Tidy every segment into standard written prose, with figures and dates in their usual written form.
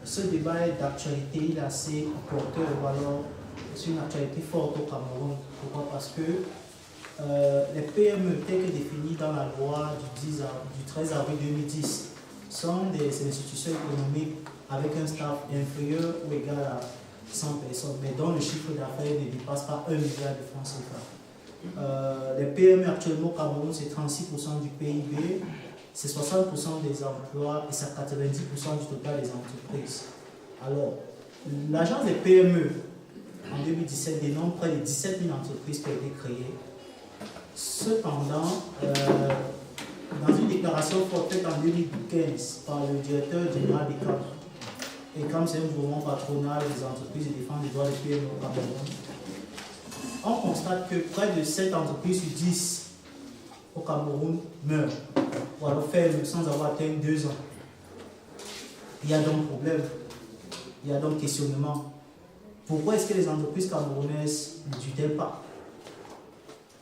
ce débat est d'actualité, il est assez porteur, ou alors c'est une actualité forte au Cameroun. Pourquoi? Parce que les PME, telles que définies dans la loi du 13 avril 2010, sont des institutions économiques avec un staff inférieur ou égal à 100 personnes, mais dont le chiffre d'affaires ne dépasse pas 1 milliard de francs CFA. Les PME actuellement au Cameroun, c'est 36% du PIB, c'est 60% des emplois et c'est 90% du total des entreprises. Alors, l'agence des PME, en 2017, dénombre près de 17 000 entreprises qui ont été créées. Cependant, dans une déclaration faite en 2015 par le directeur général d'ECAM, ECAM c'est un mouvement patronal des entreprises de défense des droits des PME au Cameroun, on constate que près de 7 entreprises sur 10 au Cameroun meurent ou alors ferment sans avoir atteint 2 ans. Il y a donc problème, il y a donc questionnement. Pourquoi est-ce que les entreprises camerounaises ne tutellent pas?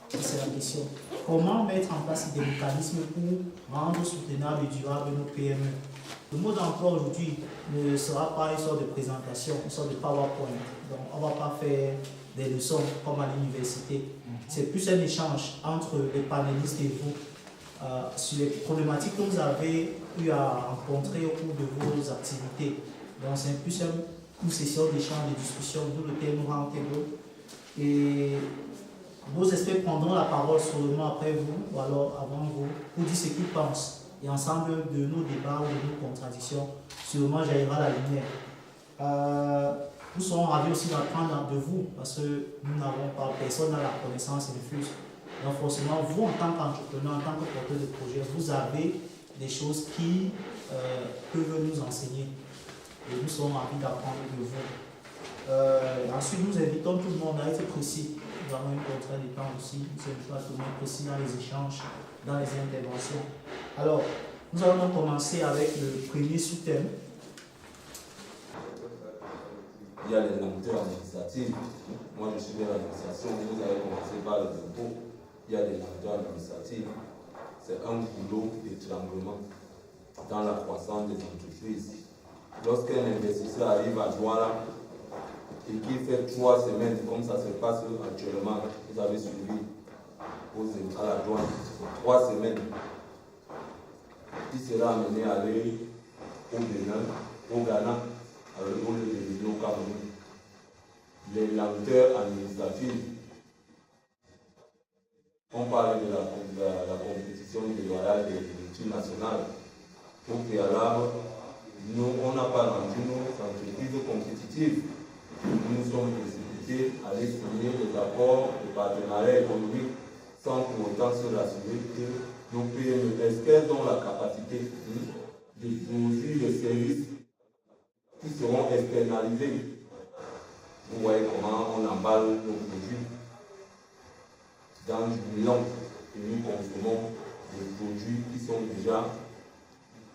C'est la question. Comment mettre en place des mécanismes pour rendre soutenables et durables nos PME? Le mot d'emploi aujourd'hui ne sera pas une sorte de présentation, une sorte de PowerPoint. Donc on ne va pas faire des leçons comme à l'université. C'est plus un échange entre les panélistes et vous sur les problématiques que vous avez eu à rencontrer au cours de vos activités. Donc c'est plus une session d'échange, de discussion, d'où le terme roundtable. Et vos experts prendront la parole sûrement après vous, ou alors avant vous, pour dire ce qu'ils pensent. Et ensemble de nos débats ou de nos contradictions, sûrement jaillira la lumière. Nous serons ravis aussi d'apprendre de vous, parce que nous n'avons pas, personne n'a la connaissance infuse. Donc forcément, vous en tant qu'entrepreneur, en tant que porteur de projet, vous avez des choses qui peuvent nous enseigner. Et nous serons ravis d'apprendre de vous. Ensuite, nous invitons tout le monde à être précis. Nous avons une contrainte de temps aussi. Nous invitons à tout le monde précis dans les échanges, dans les interventions. Alors, nous allons donc commencer avec le premier sous-thème. Il y a les lenteurs administratives. Moi, je suis de l'administration. Vous avez commencé par les impôts. Il y a des lenteurs administratives. C'est un boulot d'étranglement dans la croissance des entreprises. Lorsqu'un investisseur arrive à Douala et qu'il fait 3 semaines, comme ça se passe actuellement, vous avez suivi à la douane, 3 semaines, il sera amené à aller au Bénin, au Ghana, au lieu de venir au Cameroun. Les lenteurs administratives. On parle de la compétition déloyale des multinationales. Au préalable, nous, on n'a pas rendu nos entreprises compétitives. Nous sommes précipités à aller signer des accords de partenariat économique sans pour autant se rassurer que nos PME, est-ce qu'elles ont la capacité de produire les services qui seront externalisés? Vous voyez comment on emballe nos produits dans du bilan et nous consommons des produits qui sont déjà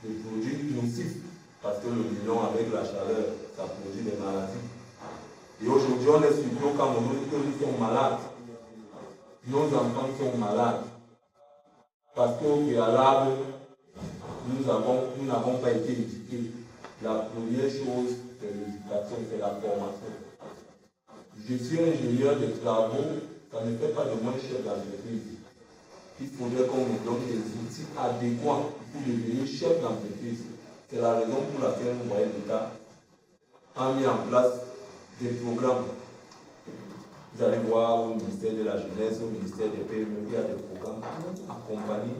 des produits nocifs parce que le bilan avec la chaleur, ça produit des maladies. Et aujourd'hui, on est surpris au Cameroun que nous sommes malades. Nos enfants sont malades. Parce qu'au préalable, nous n'avons pas été éduqués. La première chose, c'est l'éducation, c'est la formation. Je suis ingénieur de travaux, ça ne fait pas de moi chef d'entreprise. Il faudrait qu'on me donne des outils adéquats pour devenir chef d'entreprise. C'est la raison pour laquelle vous voyez l'État a mis en place des programmes. Vous allez voir au ministère de la Jeunesse, au ministère des PME, il y a des programmes pour accompagner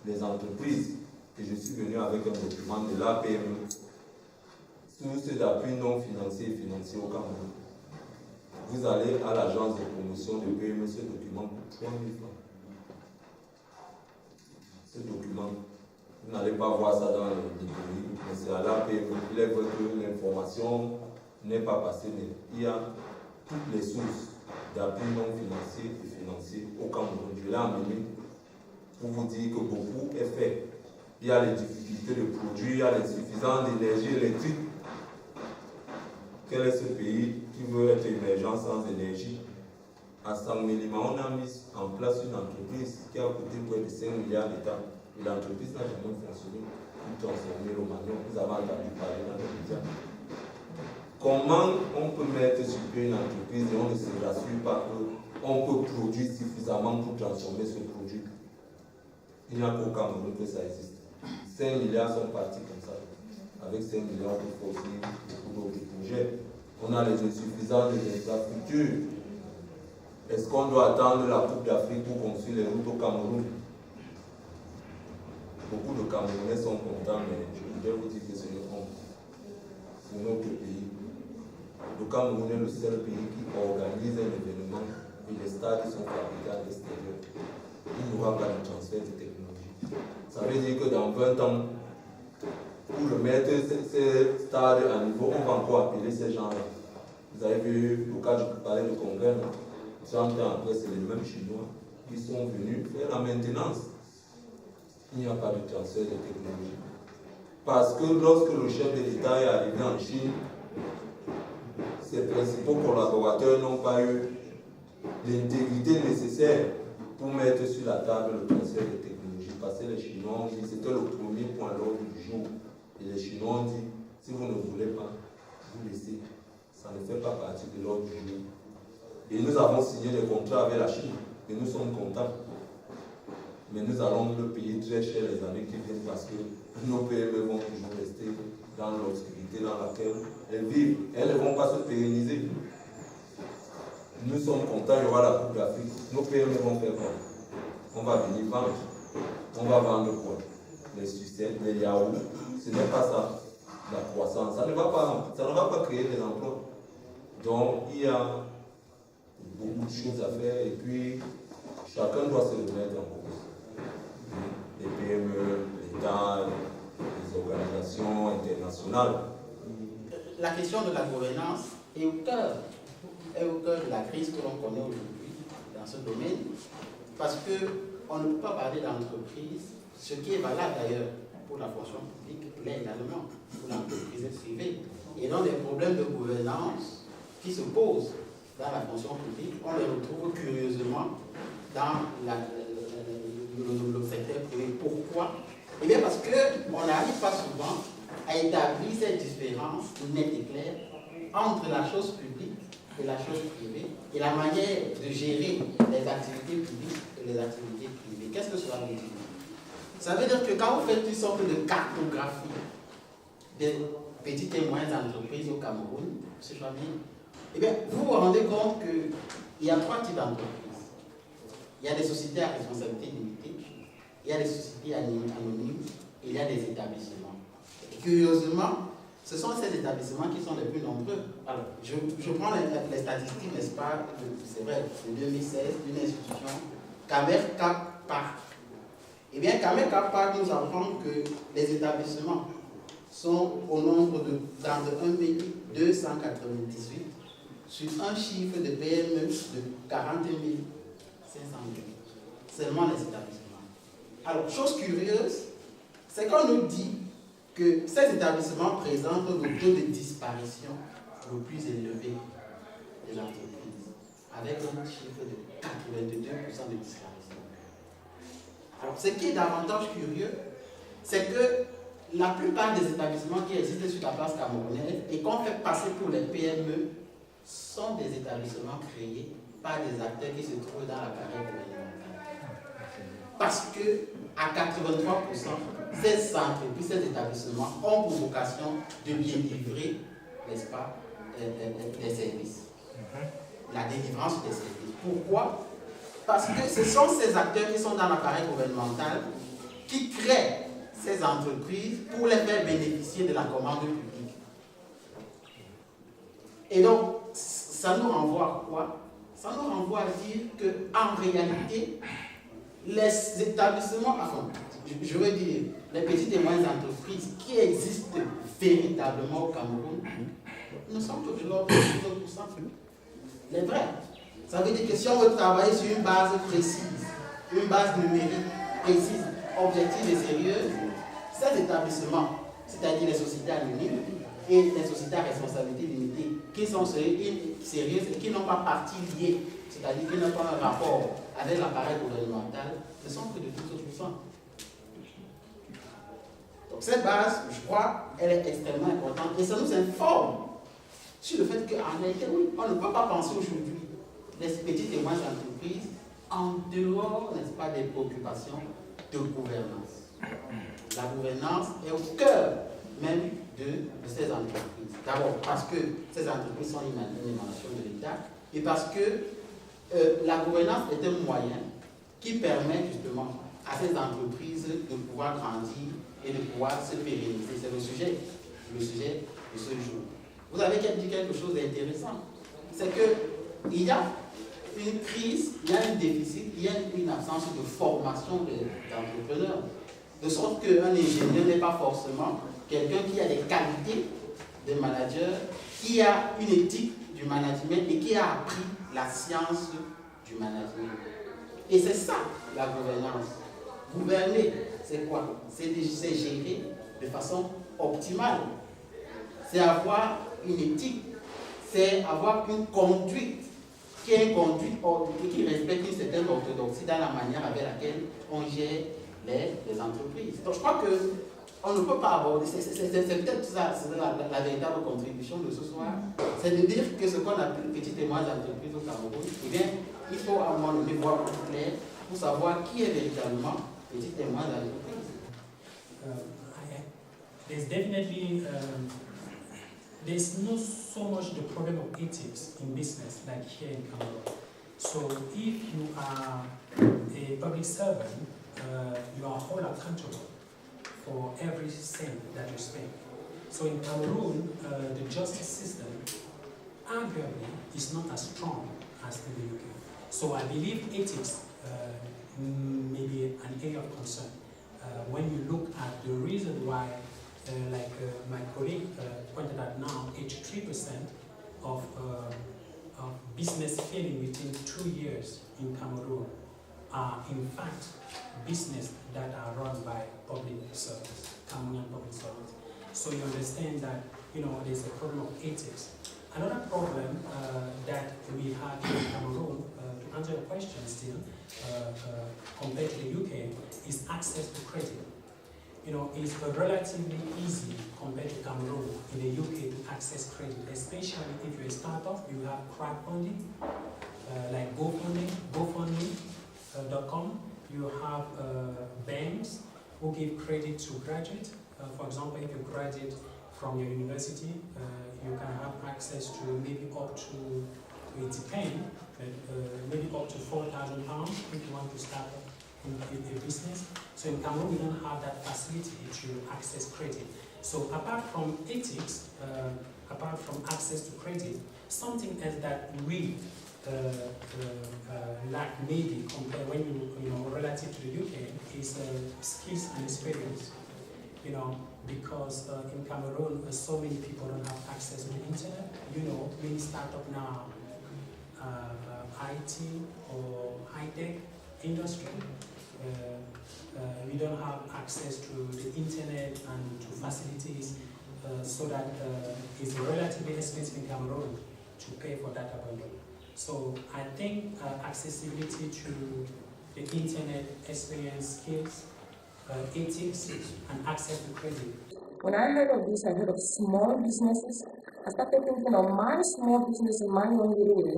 les entreprises. Et je suis venu avec un document de la PME source d'appui non financier et financier au Cameroun. Vous allez à l'agence de promotion de PME, ce document coûte 3 000 francs. Ce document, vous n'allez pas voir ça dans les librairies, mais c'est à la PME. Il est vrai que l'information n'est pas passée, mais il y a toutes les sources d'appui non financier et financier au Cameroun. Je l'ai amené pour vous dire que beaucoup est fait. Il y a les difficultés de produire, il y a l'insuffisance d'énergie électrique. Quel est ce pays qui veut être émergent sans énergie? À San Minima, on a mis en place une entreprise qui a coûté près de 5 milliards d'États. Et l'entreprise n'a jamais fonctionné pour transformer le manioc. Vous avez entendu parler dans les médias. Comment on peut mettre sur pied une entreprise et on ne se rassure pas qu'on peut produire suffisamment pour transformer ce produit? Il n'y a qu'au Cameroun que ça existe. 5 milliards sont partis comme ça. Avec 5 milliards, il faut aussi beaucoup d'autres projets. On a les insuffisances des infrastructures. Est-ce qu'on doit attendre la Coupe d'Afrique pour construire les routes au Cameroun? Beaucoup de Camerounais sont contents, mais je voudrais vous dire que c'est une honte pour notre pays. Le Cameroun est le seul pays qui organise un événement et les stades sont fabriqués à l'extérieur. Il n'y aura pas de transfert de technologie. Ça veut dire que dans 20 ans, pour le mettre ces stades à niveau, on va encore appeler ces gens-là. Vous avez vu, au cas où je parlais de Congrès, 30 ans après, c'est les mêmes Chinois qui sont venus faire la maintenance. Il n'y a pas de transfert de technologie. Parce que lorsque le chef de l'État est arrivé en Chine, ses principaux collaborateurs n'ont pas eu l'intégrité nécessaire pour mettre sur la table le transfert de technologie. Parce que les Chinois ont dit, c'était le premier point à l'ordre du jour. Et les Chinois ont dit, si vous ne voulez pas, vous laissez. Ça ne fait pas partie de l'ordre du jour. Et nous avons signé des contrats avec la Chine. Et nous sommes contents. Mais nous allons le payer très cher les années qui viennent parce que nos PME vont toujours rester dans l'obscurité dans laquelle elles vivent. Elles ne vont pas se pérenniser. Nous sommes contents, il y aura la Coupe d'Afrique. Nos PME vont faire quoi? On va venir vendre. On va vendre quoi? Les sucettes, les yaourts. Ce n'est pas ça, la croissance. Ça ne va pas créer des emplois. Donc, il y a beaucoup de choses à faire et puis chacun doit se remettre en cause. Les PME, l'État, les organisations internationales. La question de la gouvernance est au cœur de la crise que l'on connaît aujourd'hui dans ce domaine, parce qu'on ne peut pas parler d'entreprise, ce qui est valable d'ailleurs pour la fonction publique, l'est également pour l'entreprise privée. Et donc les problèmes de gouvernance qui se posent dans la fonction publique, on les retrouve curieusement dans le secteur privé. Pourquoi? Eh bien parce qu'on n'arrive pas souvent à établir cette différence nette et claire entre la chose publique et la chose privée et la manière de gérer les activités publiques et les activités privées. Qu'est-ce que cela veut dire? Ça veut dire que quand vous faites une sorte de cartographie des petites et moyennes entreprises au Cameroun, M. Fabien, eh bien, vous vous rendez compte qu'il y a 3 types d'entreprises. Il y a des sociétés à responsabilité limitée, il y a des sociétés anonymes et il y a des établissements. Et curieusement, ce sont ces établissements qui sont les plus nombreux. Alors, je prends les statistiques, n'est-ce pas? C'est vrai, c'est 2016, d'une institution, Camer Cap Park. Eh bien, Camer Cap Park nous apprend que les établissements sont au nombre de 31 298 sur un chiffre de PME de 40 500 000. Seulement les établissements. Alors, chose curieuse, c'est qu'on nous dit que ces établissements présentent le taux de disparition le plus élevé de l'entreprise, avec un chiffre de 82% de disparition. Alors, ce qui est davantage curieux, c'est que la plupart des établissements qui existent sur la place camerounaise et qu'on fait passer pour les PME sont des établissements créés par des acteurs qui se trouvent dans l'appareil gouvernemental. Parce que à 83%, ces entreprises, ces établissements ont pour vocation de bien livrer, n'est-ce pas, des services. La délivrance des services. Pourquoi? Parce que ce sont ces acteurs qui sont dans l'appareil gouvernemental qui créent ces entreprises pour les faire bénéficier de la commande publique. Et donc, ça nous renvoie à quoi? Ça nous renvoie à dire qu'en réalité, les établissements, enfin, je veux dire, les petites et moyennes entreprises qui existent véritablement au Cameroun ne sont que de l'ordre de 12%. Les vrais. Ça veut dire que si on veut travailler sur une base précise, une base numérique précise, objective et sérieuse, ces établissements, c'est-à-dire les sociétés anonymes et les sociétés à responsabilité limitée, qui sont sérieuses et qui n'ont pas partie liée, c'est-à-dire qui n'ont pas un rapport avec l'appareil gouvernemental, ne sont que de 12%. Donc cette base, je crois, elle est extrêmement importante et ça nous informe sur le fait qu'en réalité, oui, on ne peut pas penser aujourd'hui les petites et moyennes entreprises en dehors, n'est-ce pas, des préoccupations de gouvernance. La gouvernance est au cœur même de ces entreprises. D'abord parce que ces entreprises sont une émanation de l'État et parce que la gouvernance est un moyen qui permet justement à ces entreprises de pouvoir grandir et de pouvoir se pérenniser. C'est le sujet de ce jour. Vous avez dit quelque chose d'intéressant. C'est qu'il y a une crise, il y a un déficit, il y a une absence de formation d'entrepreneurs. De sorte qu'un ingénieur n'est pas forcément quelqu'un qui a des qualités de manager, qui a une éthique du management et qui a appris la science du management. Et c'est ça la gouvernance. Gouverner, c'est quoi? C'est gérer de façon optimale. C'est avoir une éthique, c'est avoir une conduite qui est une conduite qui respecte une certaine orthodoxie dans la manière avec laquelle on gère les entreprises. Donc je crois qu'on ne peut pas aborder, c'est peut-être ça, c'est la véritable contribution de ce soir, c'est de dire que ce qu'on appelle petites et moyennes entreprises au Cameroun, eh bien, il faut à un moment donné voir plus clair pour savoir qui est véritablement petites et moyennes entreprises. There's definitely there's not so much the problem of ethics in business like here in Cameroon. So if you are a public servant, you are all accountable for every cent that you spend. So in Cameroon, the justice system arguably is not as strong as in the UK. So I believe ethics may be an area of concern. When you look at the reason why my colleague pointed out now, 83% of business failing within 2 years in Cameroon are in fact business that are run by public servants, Cameroonian public servants. So you understand that there's a problem of ethics. Another problem that we have in Cameroon, to answer your question still, compared to the UK, is access to credit. It's relatively easy compared to Cameroon in the UK to access credit, especially if you're a startup. You have crowdfunding, like GoFundMe.com. You have banks who give credit to graduates. For example, if you graduate from your university, you can have access to maybe up to, it depends, maybe up to £4,000 if you want to start a business. So in Cameroon, we don't have that facility to access credit. So apart from ethics, apart from access to credit, something else that we lack maybe compared when relative to the UK is skills and experience. Because in Cameroon, so many people don't have access to the internet. Many startups now, IT or high-tech industry, we don't have access to the internet and to facilities, so that it's relatively expensive in Cameroon to pay for data bundle. So I think accessibility to the internet, experience, skills, ethics, and access to credit. When I heard of this, I heard of small businesses. I started thinking of my small business in my own little way,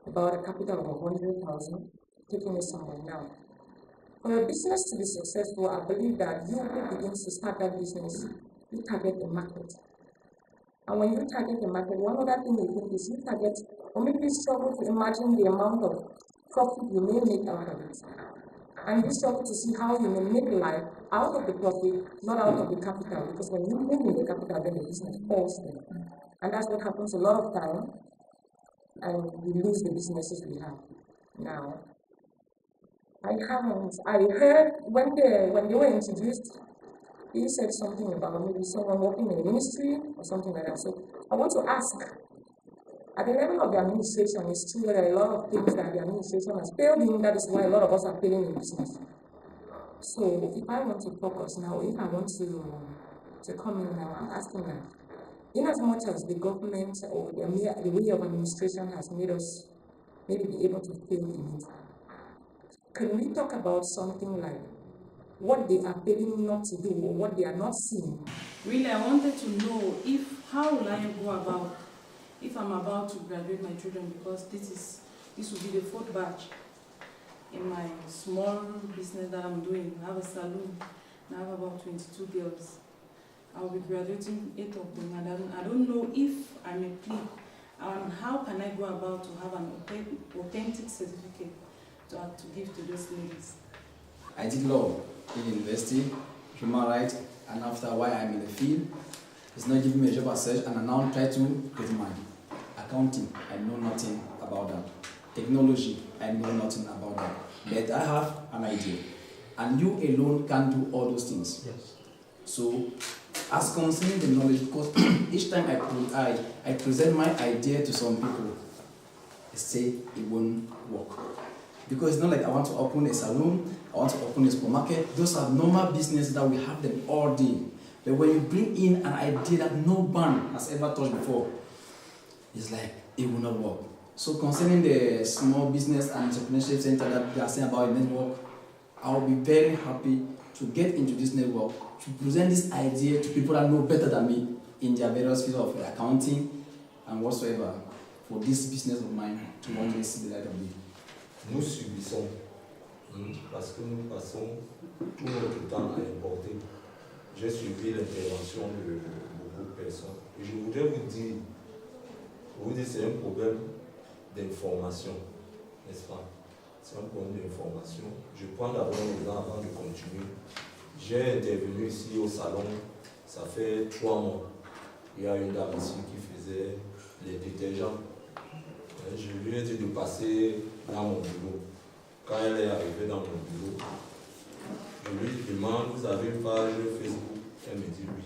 about a capital of 100,000, taking it somewhere now. For a business to be successful, I believe that you who begins to start that business, you target the market. And when you target the market, one other thing you think is you target, or maybe struggle to imagine the amount of profit you may make out of it. And you struggle to see how you may make life out of the profit, not out of the capital. Because when you make in the capital, then the business falls there. And that's what happens a lot of time, and we lose the businesses we have now. I heard when they were introduced, he said something about maybe someone working in the ministry or something like that. So I want to ask, at the level of the administration, it's true that there are a lot of things that the administration has failed in. That is why a lot of us are failing in business. So if I want to focus now, if I want to come in now, I'm asking that, in as much as the government or the way of administration has made us maybe be able to fail in it, can we talk about something like what they are failing not to do or what they are not seeing? Really, I wanted to know how will I go about if I'm about to graduate my children, because this will be the 4th batch in my small business that I'm doing. I have a salon, and I have about 22 girls. I'll be graduating 8 of them, and I don't know if I may plead. How can I go about to have an authentic certificate to give to those ladies? I did law in university, human rights, and after a while I'm in the field. It's not giving me a job as such, and I now try to get mine. Accounting, I know nothing about that. Technology, I know nothing about that. But I have an idea. And you alone can do all those things. Yes. So, as concerning the knowledge, because each time I present my idea to some people, they say it won't work. Because it's not like I want to open a salon, I want to open a supermarket. Those are normal businesses that we have them all day. But when you bring in an idea that no man has ever touched before, it's like it will not work. So concerning the small business and entrepreneurship center that they are saying about a network, I will be very happy to get into this network, to present this idea to people that know better than me in their various fields of accounting and whatsoever, for this business of mine to one day see the light of day. Nous subissons, parce que nous passons tout notre temps à importer. J'ai suivi l'intervention de beaucoup de personnes. Et je voudrais vous dire c'est un problème d'information, n'est-ce pas? C'est un problème d'information. Je prends d'abord l'exemple avant de continuer. J'ai intervenu ici au salon, ça fait 3 mois. Il y a une dame ici qui faisait les détergents. Je lui ai dit de passer dans mon bureau. Quand elle est arrivée dans mon bureau, je lui demande, vous avez une page Facebook? Elle me dit oui.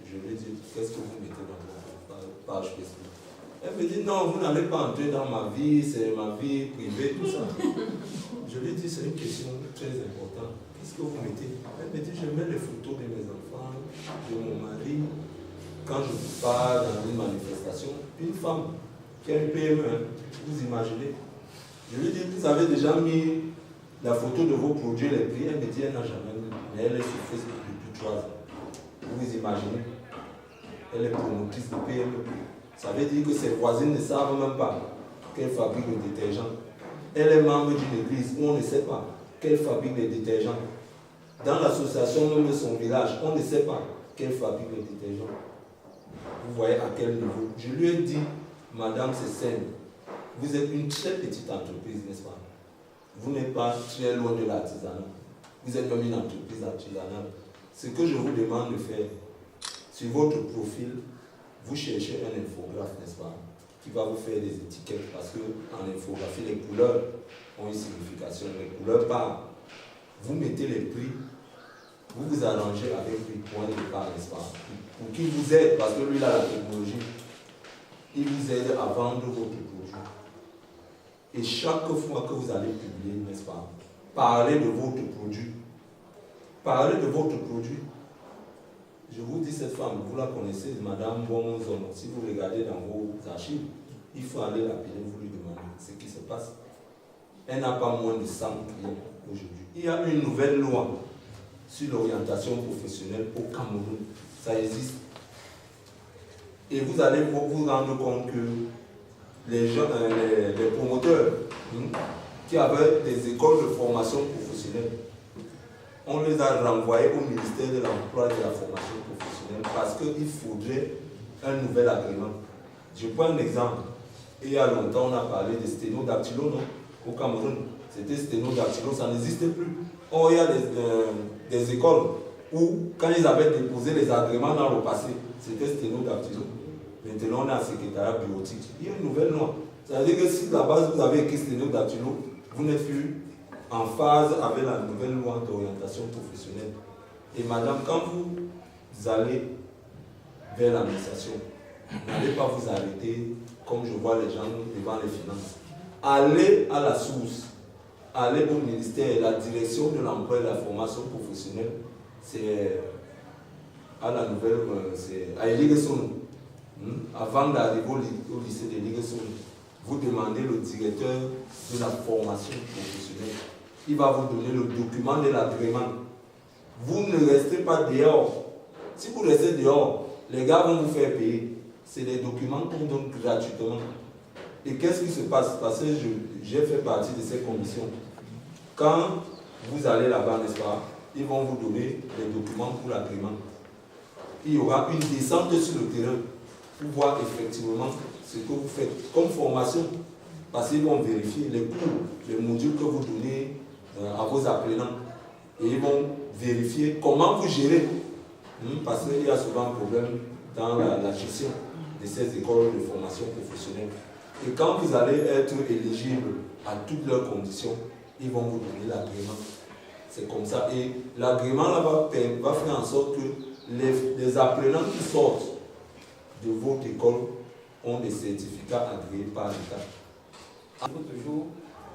Je lui dis, qu'est-ce que vous mettez dans votre page Facebook? Elle me dit, non, vous n'allez pas entrer dans ma vie, c'est ma vie privée, tout ça. Je lui dis, c'est une question très importante. Qu'est-ce que vous mettez? Elle me dit, je mets les photos de mes enfants, de mon mari. Quand je pars dans une manifestation, une femme qui a une PME, vous imaginez? Je lui dis, vous avez déjà mis la photo de vos produits, les prix? Elle me dit, elle n'a jamais mis, mais elle est sur Facebook depuis 3 ans. Vous imaginez? Elle est promotrice de PME. Ça veut dire que ses voisines ne savent même pas qu'elle fabrique le détergent. Elle est membre d'une église où on ne sait pas qu'elle fabrique les détergents. Dans l'association même de son village, on ne sait pas qu'elle fabrique les détergents. Vous voyez à quel niveau? Je lui ai dit, madame, c'est sain. Vous êtes une très petite entreprise, n'est-ce pas? Vous n'êtes pas très loin de l'artisanat. Vous êtes même une entreprise artisanale. Ce que je vous demande de faire, sur votre profil, vous cherchez un infographe, n'est-ce pas, qui va vous faire des étiquettes, parce qu'en infographie, les couleurs ont une signification, les couleurs parlent. Vous mettez les prix, vous vous arrangez avec lui pour un départ, n'est-ce pas, pour qu'il vous aide, parce que lui, il a la technologie, il vous aide à vendre votre produit. Et chaque fois que vous allez publier, n'est-ce pas, parlez de votre produit. Parlez de votre produit. Je vous dis, cette femme, vous la connaissez, Madame Bonzon. Si vous regardez dans vos archives, il faut aller l'appeler, vous lui demander ce qui se passe. Elle n'a pas moins de 100 clients aujourd'hui. Il y a une nouvelle loi sur l'orientation professionnelle au Cameroun. Ça existe. Et vous allez vous rendre compte que les gens, les promoteurs qui avaient des écoles de formation professionnelle, on les a renvoyés au ministère de l'Emploi et de la Formation professionnelle parce qu'il faudrait un nouvel agrément. Je prends un exemple. Il y a longtemps, on a parlé de sténodactylo, non? Au Cameroun, c'était sténodactylo, ça n'existait plus. Or, il y a des écoles où, quand ils avaient déposé les agréments dans le passé, c'était sténodactylo. Maintenant, on a un secrétariat bureautique. Il y a une nouvelle loi. Ça veut dire que si à la base vous avez écrit sténodactylo, vous n'êtes plus en phase avec la nouvelle loi d'orientation professionnelle. Et madame, quand vous allez vers l'administration, n'allez pas vous arrêter comme je vois les gens devant les finances. Allez à la source, allez au ministère, la direction de l'emploi et de la formation professionnelle, c'est à la nouvelle, c'est à Eligeson. Avant d'arriver au lycée de Eligeson, vous demandez le directeur de la formation professionnelle. Il va vous donner le document de l'agrément. Vous ne restez pas dehors. Si vous restez dehors, les gars vont vous faire payer. c'est les documents qu'on donne gratuitement. Et qu'est-ce qui se passe? Parce que j'ai fait partie de ces commissions. Quand vous allez là-bas, n'est-ce pas, ils vont vous donner les documents pour l'agrément. Il y aura une descente sur le terrain pour voir effectivement ce que vous faites comme formation. Parce qu'ils vont vérifier les cours, les modules que vous donnez à vos apprenants. Et ils vont vérifier comment vous gérez. Parce qu'il y a souvent un problème dans la gestion de ces écoles de formation professionnelle. Et quand vous allez être éligible à toutes leurs conditions, ils vont vous donner l'agrément. C'est comme ça. Et l'agrément là va faire en sorte que les apprenants qui sortent de votre école ont des certificats agréés par l'État. Il faut toujours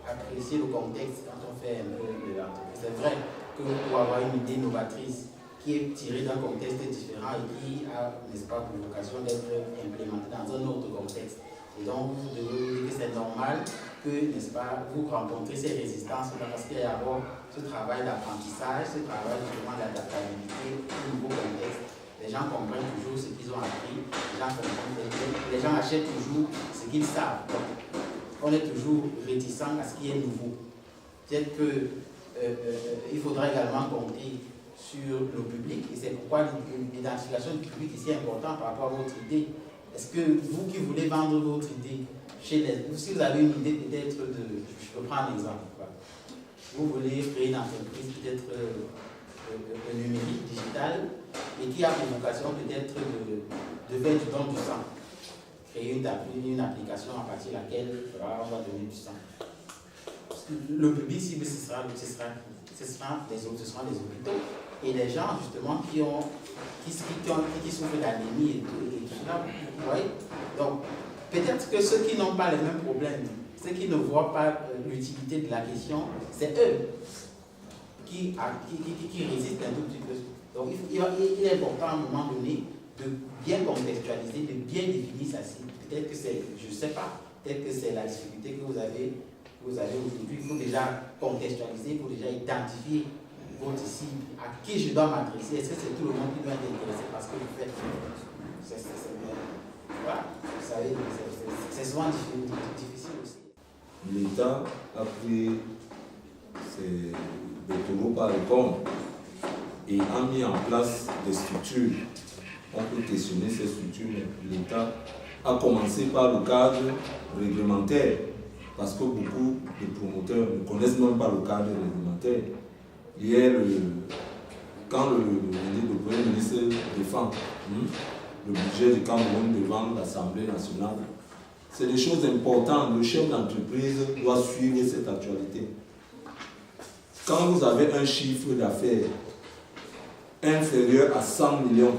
apprécier le contexte quand on fait un peu de l'entreprise. C'est vrai que pour avoir une idée novatrice qui est tirée d'un contexte différent et qui a, n'est-ce pas, pour vocation d'être implémentée dans un autre contexte. Et donc, vous devez vous dire que c'est normal que, n'est-ce pas, vous rencontrez ces résistances-là parce qu'il y a d'abord ce travail d'apprentissage, ce travail justement d'adaptabilité au nouveau contexte. Les gens comprennent toujours ce qu'ils ont appris, les gens achètent toujours ce qu'ils savent. Donc, on est toujours réticent à ce qui est nouveau. Peut-être qu'il faudra également compter sur le public, et c'est pourquoi l'identification du public ici est importante par rapport à votre idée. Est-ce que vous qui voulez vendre votre idée, si vous avez une idée peut-être de, je peux prendre un exemple, vous voulez créer une entreprise peut-être numérique, digitale, et qui a pour vocation peut-être de faire du don du sang. Créer une application à partir de laquelle on va donner du sang. Le public cible, ce sera les hôpitaux et les gens justement qui souffrent d'anémie et tout cela. Vous voyez? Donc, peut-être que ceux qui n'ont pas les mêmes problèmes, ceux qui ne voient pas l'utilité de la question, c'est eux qui résistent un tout petit peu. Donc, il est important à un moment donné de bien contextualiser, de bien définir sa cible. Peut-être que c'est, je ne sais pas, peut-être que c'est la difficulté que vous avez aujourd'hui. Il faut déjà contextualiser, il faut déjà identifier votre cible, à qui je dois m'adresser. Est-ce que c'est tout le monde qui doit être intéressé par ce que vous faites? Voilà, vous savez, c'est souvent difficile aussi. L'État a pris des taureaux par les cornes et a mis en place des structures. On peut questionner ces structures, mais l'État a commencé par le cadre réglementaire, parce que beaucoup de promoteurs ne connaissent même pas le cadre réglementaire. Hier, quand le Premier ministre défend le budget du Cameroun devant l'Assemblée nationale, c'est des choses importantes. Le chef d'entreprise doit suivre cette actualité. Quand vous avez un chiffre d'affaires inférieur à 100 millions,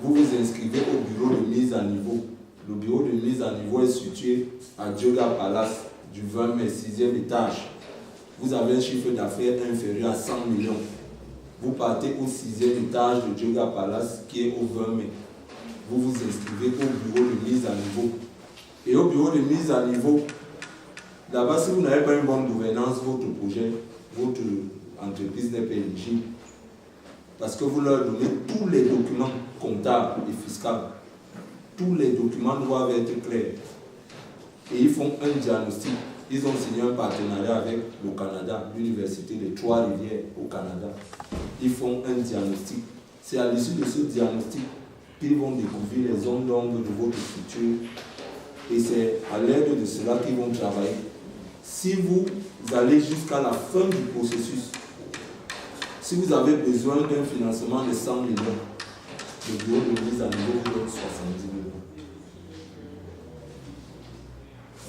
vous vous inscrivez au bureau de mise à niveau. Le bureau de mise à niveau est situé à Dioga Palace, du 20 mai, 6e étage. Vous avez un chiffre d'affaires inférieur à 100 millions. Vous partez au 6e étage de Dioga Palace, qui est au 20 mai. Vous vous inscrivez au bureau de mise à niveau. Et au bureau de mise à niveau, là-bas, si vous n'avez pas une bonne gouvernance, votre projet, votre entreprise n'est pas éligible. Parce que vous leur donnez tous les documents comptables et fiscaux. Tous les documents doivent être clairs. Et ils font un diagnostic. Ils ont signé un partenariat avec le Canada, l'Université de Trois-Rivières au Canada. Ils font un diagnostic. C'est à l'issue de ce diagnostic qu'ils vont découvrir les zones d'ombre de votre structure. Et c'est à l'aide de cela qu'ils vont travailler. Si vous allez jusqu'à la fin du processus, si vous avez besoin d'un financement de 100 millions, le bureau de mise à niveau vous donne 70 millions.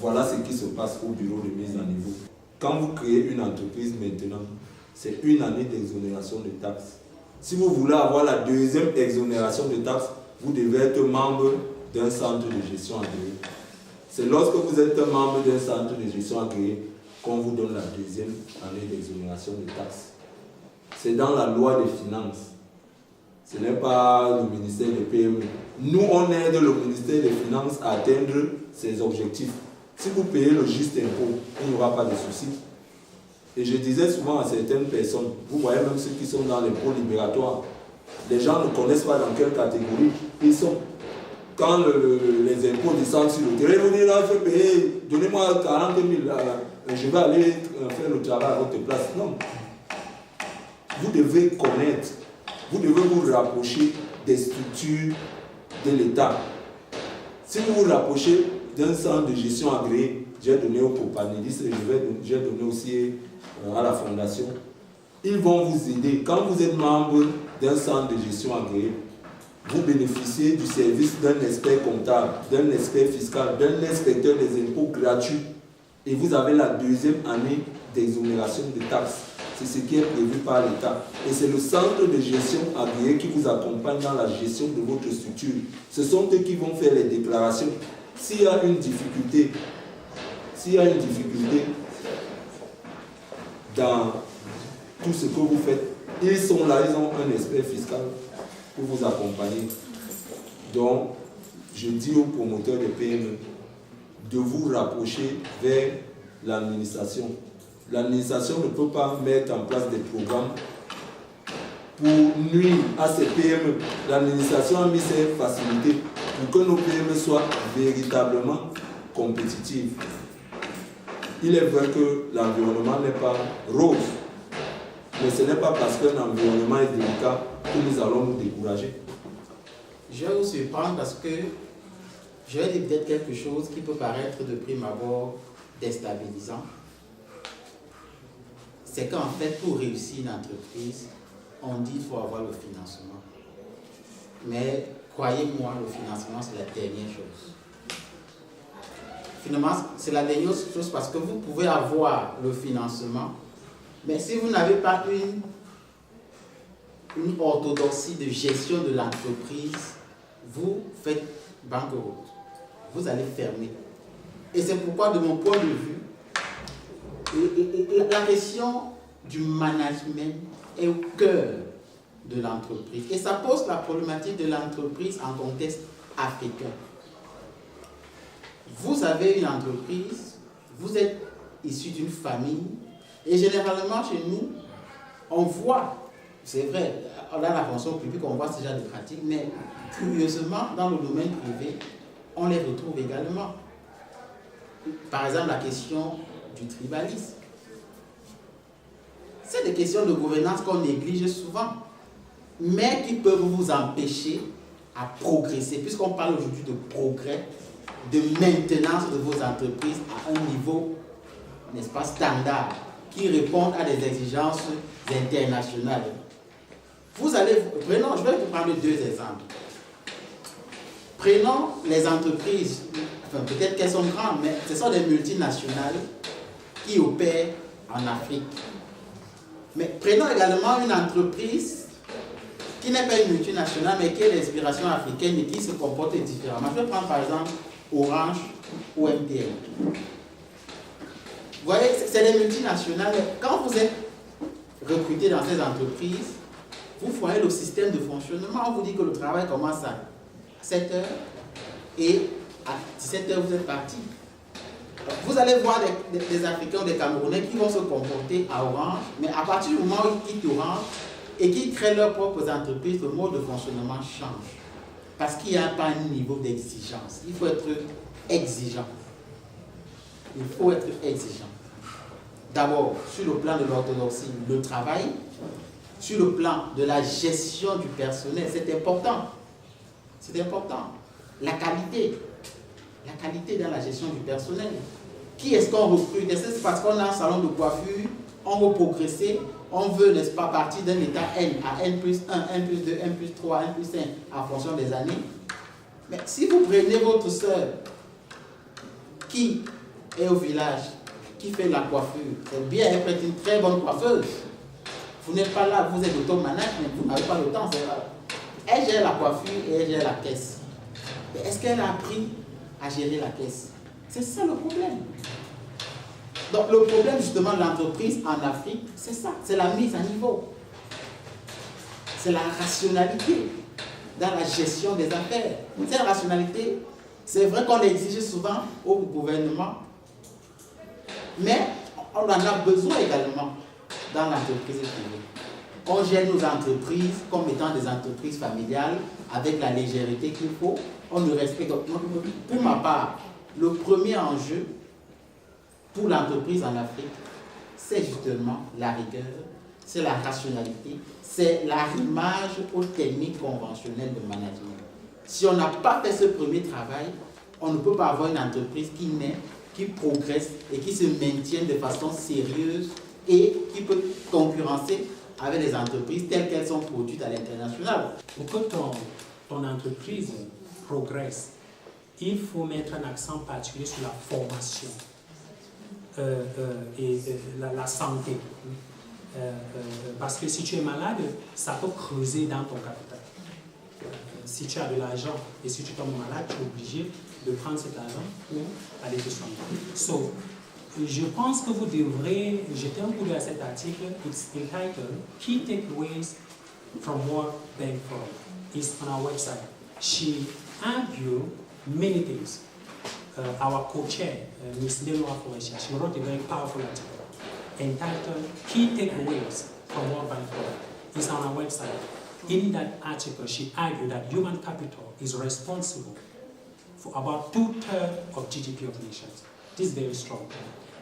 Voilà ce qui se passe au bureau de mise à niveau. Quand vous créez une entreprise maintenant, c'est une année d'exonération de taxes. Si vous voulez avoir la deuxième exonération de taxes, vous devez être membre d'un centre de gestion agréé. C'est lorsque vous êtes membre d'un centre de gestion agréé qu'on vous donne la deuxième année d'exonération de taxes. C'est dans la loi des finances. Ce n'est pas le ministère des PME. Nous, on aide le ministère des Finances à atteindre ses objectifs. Si vous payez le juste impôt, il n'y aura pas de souci. Et je disais souvent à certaines personnes, vous voyez même ceux qui sont dans les pôles libératoires, les gens ne connaissent pas dans quelle catégorie ils sont. quand les impôts descendent sur le terrain, vous dites là, je vais payer, donnez-moi 40 000, je vais aller faire le travail à votre place. Non. Vous devez connaître, vous devez vous rapprocher des structures de l'État. Si vous vous rapprochez d'un centre de gestion agréé, j'ai donné au copanélistes, j'ai donné aussi à la fondation, ils vont vous aider. Quand vous êtes membre d'un centre de gestion agréé, vous bénéficiez du service d'un expert comptable, d'un expert fiscal, d'un inspecteur des impôts gratuit. Et vous avez la deuxième année d'exonération de taxes. C'est ce qui est prévu par l'État. Et c'est le centre de gestion agréé qui vous accompagne dans la gestion de votre structure. Ce sont eux qui vont faire les déclarations. S'il y a une difficulté, dans tout ce que vous faites, ils sont là, ils ont un expert fiscal pour vous accompagner. Donc, je dis aux promoteurs de PME de vous rapprocher vers l'administration. L'administration ne peut pas mettre en place des programmes pour nuire à ces PME. L'administration a mis ses facilités pour que nos PME soient véritablement compétitives. Il est vrai que l'environnement n'est pas rose, mais ce n'est pas parce qu'un environnement est délicat que nous allons nous décourager. Je vais vous surprendre parce que je vais dire peut-être quelque chose qui peut paraître de prime abord déstabilisant. C'est qu'en fait, pour réussir une entreprise, on dit qu'il faut avoir le financement. Mais croyez-moi, le financement, c'est la dernière chose. Finalement, c'est la dernière chose parce que vous pouvez avoir le financement, mais si vous n'avez pas une orthodoxie de gestion de l'entreprise, vous faites banqueroute. Vous allez fermer. Et c'est pourquoi, de mon point de vue, la question du management est au cœur de l'entreprise. Et ça pose la problématique de l'entreprise en contexte africain. Vous avez une entreprise, vous êtes issu d'une famille, et généralement chez nous, on voit, c'est vrai, dans la fonction publique, on voit ce genre de pratiques, mais curieusement, dans le domaine privé, on les retrouve également. Par exemple, la question du tribalisme. C'est des questions de gouvernance qu'on néglige souvent, mais qui peuvent vous empêcher à progresser, puisqu'on parle aujourd'hui de progrès, de maintenance de vos entreprises à un niveau, n'est-ce pas, standard, qui répondent à des exigences internationales. Vous allez, prenons, je vais vous prendre deux exemples. Prenons les entreprises, enfin peut-être qu'elles sont grandes, mais ce sont des multinationales qui opèrent en Afrique. Mais prenons également une entreprise qui n'est pas une multinationale, mais qui est d'inspiration africaine et qui se comporte différemment. Je vais prendre par exemple Orange ou MTN. Vous voyez, c'est des multinationales. Quand vous êtes recruté dans ces entreprises, vous voyez le système de fonctionnement. On vous dit que le travail commence à 7h et à 17h vous êtes parti. Vous allez voir des Africains ou des Camerounais qui vont se comporter à Orange, mais à partir du moment où ils quittent Orange et qu'ils créent leurs propres entreprises, le mode de fonctionnement change. Parce qu'il n'y a pas un niveau d'exigence. Il faut être exigeant. Il faut être exigeant. D'abord, sur le plan de l'orthodoxie, le travail, sur le plan de la gestion du personnel, c'est important. C'est important. La qualité dans la gestion du personnel. Qui est-ce qu'on recrute? Est-ce que c'est parce qu'on a un salon de coiffure, on veut progresser, on veut, n'est-ce pas, partir d'un état N à N plus 1, N plus 2, N plus 3, N plus 5, en fonction des années. Mais si vous prenez votre soeur qui est au village, qui fait la coiffure, c'est bien, elle peut être une très bonne coiffeuse. Vous n'êtes pas là, vous êtes auto-management, vous n'avez pas le temps, c'est vrai. Elle gère la coiffure et elle gère la caisse. Mais est-ce qu'elle a appris à gérer la caisse? C'est ça le problème. Donc le problème justement de l'entreprise en Afrique, c'est ça, c'est la mise à niveau. C'est la rationalité dans la gestion des affaires. Cette rationalité, c'est vrai qu'on l'exige souvent au gouvernement, mais on en a besoin également dans l'entreprise privée. on gère nos entreprises comme étant des entreprises familiales avec la légèreté qu'il faut, on ne respecte. Pour ma part, le premier enjeu pour l'entreprise en Afrique, c'est justement la rigueur, c'est la rationalité, c'est l'arrimage aux techniques conventionnelles de management. Si on n'a pas fait ce premier travail, on ne peut pas avoir une entreprise qui naît, qui progresse et qui se maintient de façon sérieuse et qui peut concurrencer avec les entreprises telles qu'elles sont produites à l'international. Pour que ton entreprise progresse, il faut mettre un accent particulier sur la formation et la santé. Parce que si tu es malade, ça peut creuser dans ton capital. Si tu as de l'argent et si tu tombes malade, tu es obligé de prendre cet argent pour aller te soigner. So, je pense que vous devrez jeter un coup d'œil à cet article. It's entitled Key Takeaways from World Bank Forum. It's on our website. She argued many things. Our co-chair, Ms. Leonora Foresha, she wrote a very powerful article entitled Key Takeaways from World Bank Forum. It's on our website. In that article, she argued that human capital is responsible for about 2/3 of GDP of nations. This is very strong.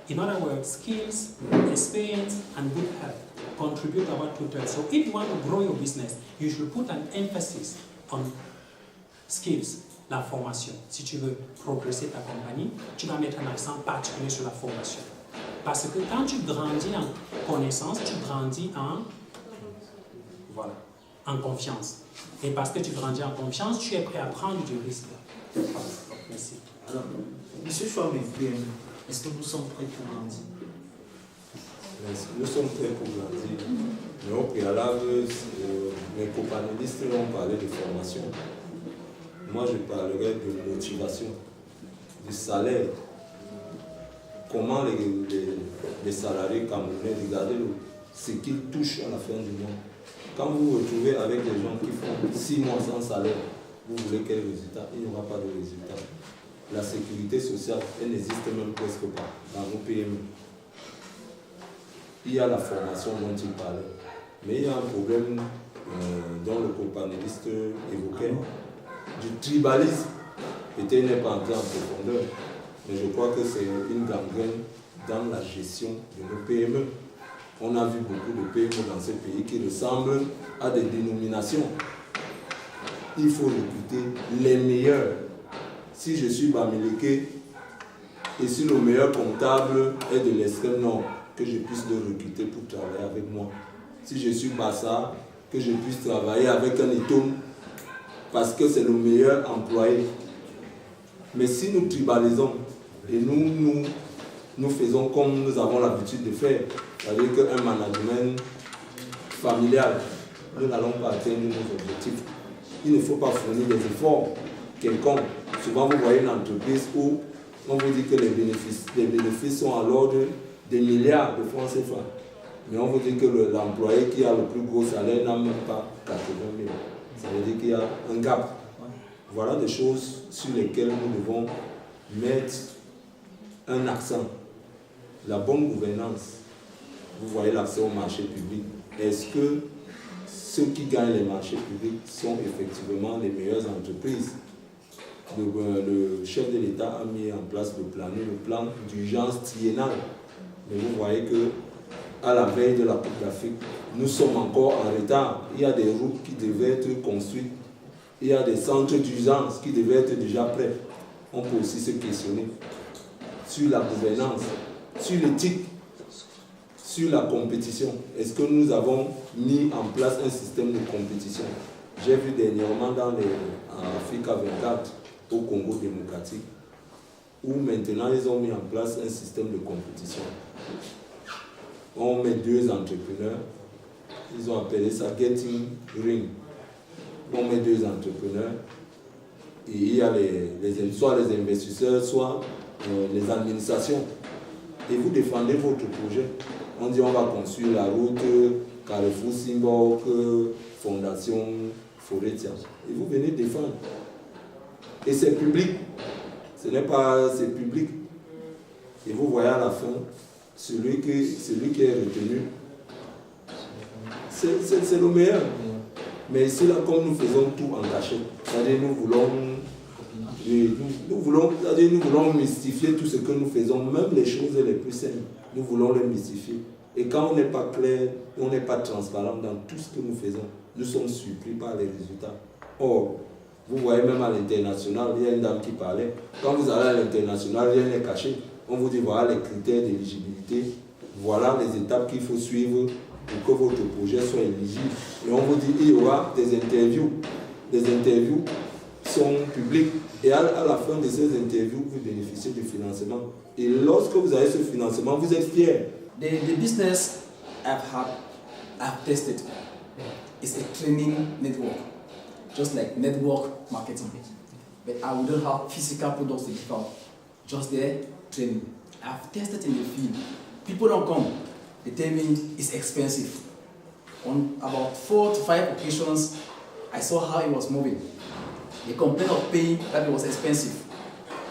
In other words, skills, experience, and good health contribute about 2/3. So if you want to grow your business, you should put an emphasis on skills, la formation. Si tu veux progresser ta compagnie, tu vas mettre un accent particulier sur la formation. Parce que quand tu grandis en connaissance, tu grandis en confiance. Et parce que tu grandis en confiance, tu es prêt à prendre du risque. Merci. Alors, M. Chouamé, est-ce que nous sommes prêts pour grandir? Nous sommes prêts pour grandir. Mais au préalable, mes copanélistes ont parlé de formation. Moi, je parlerai de motivation, du salaire. Comment les salariés camerounais, regardez ce qu'ils touchent à la fin du mois. Quand vous vous retrouvez avec des gens qui font 6 mois sans salaire, vous voulez quel résultat? Il n'y aura pas de résultat. La sécurité sociale, elle n'existe même presque pas dans nos PME. Il y a la formation dont il parlait. Mais il y a un problème dont le co-panéliste évoquait, du tribalisme. Peut-être il n'est pas entré en profondeur, mais je crois que c'est une gangrène dans la gestion de nos PME. On a vu beaucoup de PME dans ce pays qui ressemblent à des dénominations. Il faut recruter les meilleurs. Si je suis Bamileke et si le meilleur comptable est de l'extrême nord, que je puisse le recruter pour travailler avec moi. Si je suis Bassa, que je puisse travailler avec un Etom parce que c'est le meilleur employé. Mais si nous tribalisons et nous faisons comme nous avons l'habitude de faire, c'est-à-dire qu'un management familial, nous n'allons pas atteindre nos objectifs. Il ne faut pas fournir des efforts quelconques. Souvent, vous voyez une entreprise où on vous dit que les bénéfices sont à l'ordre des milliards de francs CFA. Mais on vous dit que l'employé qui a le plus gros salaire n'a même pas 80 000. Ça veut dire qu'il y a un gap. Voilà des choses sur lesquelles nous devons mettre un accent. La bonne gouvernance. Vous voyez l'accès au marché public. Est-ce que ceux qui gagnent les marchés publics sont effectivement les meilleures entreprises? Le chef de l'État a mis en place le plan d'urgence triennal. Mais vous voyez que à la veille de la Coupe d'Afrique, nous sommes encore en retard. Il y a des routes qui devaient être construites. Il y a des centres d'urgence qui devaient être déjà prêts. On peut aussi se questionner sur la gouvernance, sur l'éthique, sur la compétition. Est-ce que nous avons mis en place un système de compétition? J'ai vu dernièrement en Africa 24, au Congo démocratique, où maintenant ils ont mis en place un système de compétition. On met 2 entrepreneurs, ils ont appelé ça Getting Ring. On met 2 entrepreneurs, et il y a soit les investisseurs, soit les administrations. Et vous défendez votre projet. On dit on va construire la route Carrefour Simbok, Fondation Foretia. Et vous venez défendre. Et c'est public. C'est public. Et vous voyez à la fin, celui qui est retenu, c'est le meilleur. Mais ici, là, comme nous faisons tout en cachette, c'est-à-dire nous voulons mystifier tout ce que nous faisons, même les choses les plus simples, nous voulons les mystifier. Et quand on n'est pas clair, on n'est pas transparent dans tout ce que nous faisons, nous sommes surpris par les résultats. Or, vous voyez même à l'international, il y a une dame qui parlait. Quand vous allez à l'international, rien n'est caché. On vous dit voilà les critères d'éligibilité, voilà les étapes qu'il faut suivre pour que votre projet soit éligible. Et on vous dit il y aura des interviews. Les interviews sont publiques. Et à la fin de ces interviews, vous bénéficiez du financement. Et lorsque vous avez ce financement, vous êtes fiers. The business I've tested is a training network, just like network marketing. But I wouldn't have physical products to give out, just their training. I've tested in the field. People don't come. They tell me it's expensive. On about 4 to 5 occasions, I saw how it was moving. They complained of paying that it was expensive.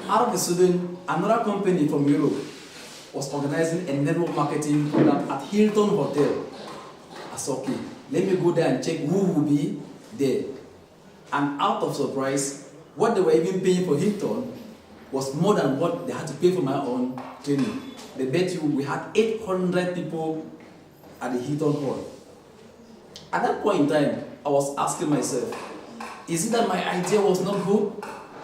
Out of the sudden, another company from Europe was organizing a network marketing program at Hilton Hotel. I said, okay, let me go there and check who will be there. And out of surprise, what they were even paying for Hilton was more than what they had to pay for my own training. They bet you we had 800 people at the Hilton Hall. At that point in time, I was asking myself, is it that my idea was not good?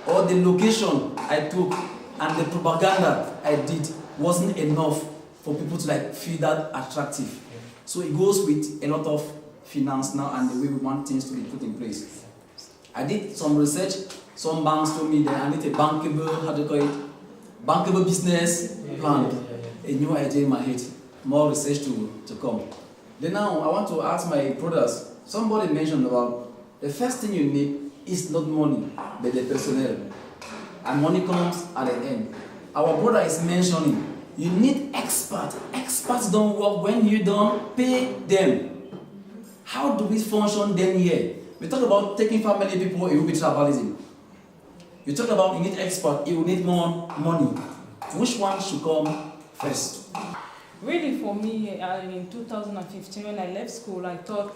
Or the location I took and the propaganda I did wasn't enough for people to feel that attractive? So it goes with a lot of finance now and the way we want things to be put in place. I did some research. Some banks told me that I need a bankable business plan. A new idea in my head, more research to come. Then now I want to ask my brothers. Somebody mentioned about the first thing you need is not money, but the personnel. And money comes at the end. Our brother is mentioning, you need experts. Experts don't work when you don't pay them. How do we function then here? We talk about taking family people, it will be tribalism. You talk about you need expert, you will need more money. Which one should come first? Really, for me, in 2015, when I left school, I thought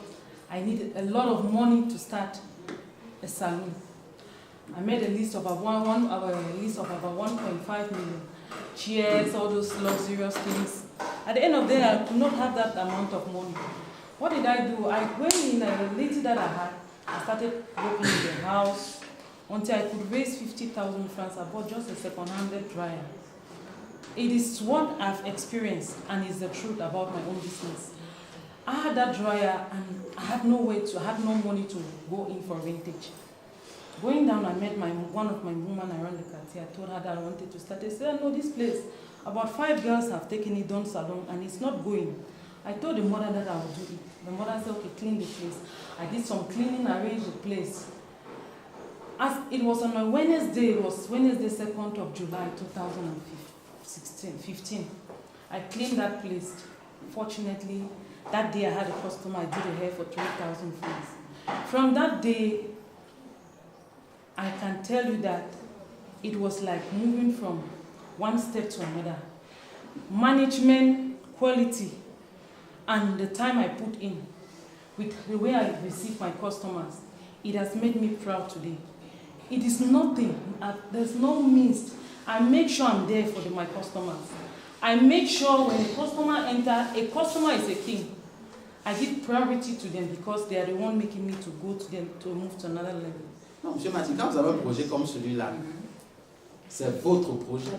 I needed a lot of money to start a salon. I made a list of about 1.5 million. Chairs, all those luxurious things. At the end of the day, I could not have that amount of money. What did I do? I went in a little that I had. I started working in the house until I could raise 50,000 francs. I bought just a second-hand dryer. It is what I've experienced and it's the truth about my own business. I had that dryer and I had no money to go in for vintage. Going down, I met one of my women around the Cartier. I told her that I wanted to start. They said, no, this place, about 5 girls have taken it down salon and it's not going. I told the mother that I would do it. The mother said, okay, clean the place. I did some cleaning, arranged the place. As it was on a Wednesday, it was Wednesday 2nd of July 2015. I cleaned that place. Fortunately, that day I had a customer, I did a hair for 3,000 francs. From that day, I can tell you that it was like moving from one step to another. Management, quality, and the time I put in, with the way I receive my customers, it has made me proud today. It is nothing, there's no means. I make sure I'm there for my customers. I make sure when a customer enters, a customer is a king. I give priority to them because they are the one making me to go to them, to move to another level. Non, M. Martin, quand vous avez un projet comme celui-là, c'est votre projet.